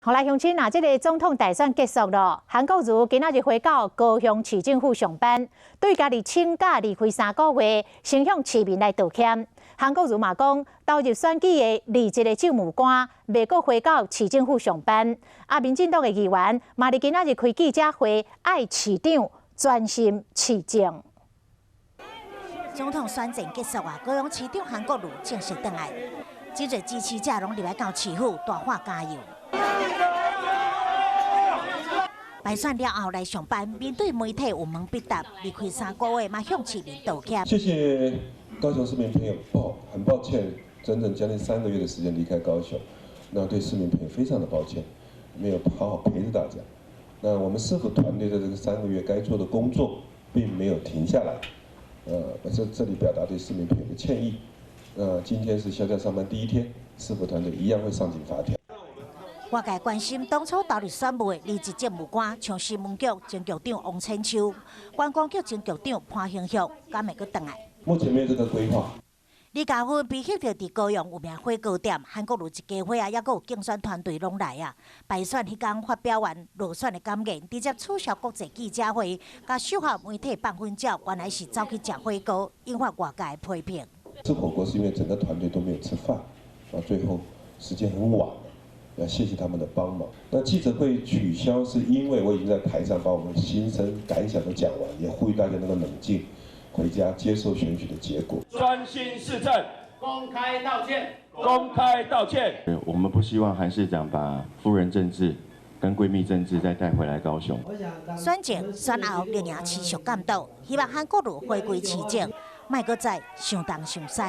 好来，乡亲啊，这个总统大选结束了，韩国瑜今仔日回到高雄市政府上班，对家己请假离开3个月，先向市民来道歉。韩国瑜嘛讲，投入选举的履职的政务官，未阁回到市政府上班。民进党的议员嘛，伫今仔日开记者会，爱市长专心市政。总统选战结束啊，高雄市长韩国瑜正式回来，真侪支持者拢入来到市府大喊加油。 败选了后来上班，面对媒体有问必答，离开3个月嘛向市民道歉。谢谢高雄市民朋友，很抱歉，整整将近3个月的时间离开高雄，那对市民朋友非常的抱歉，没有好好陪着大家。那我们市府团队的这个3个月该做的工作并没有停下来，这里表达对市民朋友的歉意。今天是休假上班第1天，市府团队一样会上紧发条。 外界关心当初投入选务的履职政务官，像新闻局前局长王千秋、观光局前局长潘兴旭，敢会阁回来？目前没有这个规划。李嘉芬被迄着伫高雄有名火锅店，韩国瑜一家伙啊，还阁有竞选团队拢来啊。败选迄天发表完落选的感言，直接取消国际记者会，甲受害媒体放婚照，原来是走去食火锅，引发外界批评。吃火锅是因为整个团队都没有吃饭，最后时间很晚。 要谢谢他们的帮忙。那记者会取消，是因为我已经在台上把我们心声感想都讲完，也呼吁大家能够冷静，回家接受选举的结果。专心市政，公开道歉，公开道歉。我们不希望韩市长把夫人政治跟闺蜜政治再带回来高雄。选前选后仍然持续监督，希望韩国瑜回归市政，莫阁再上东上西。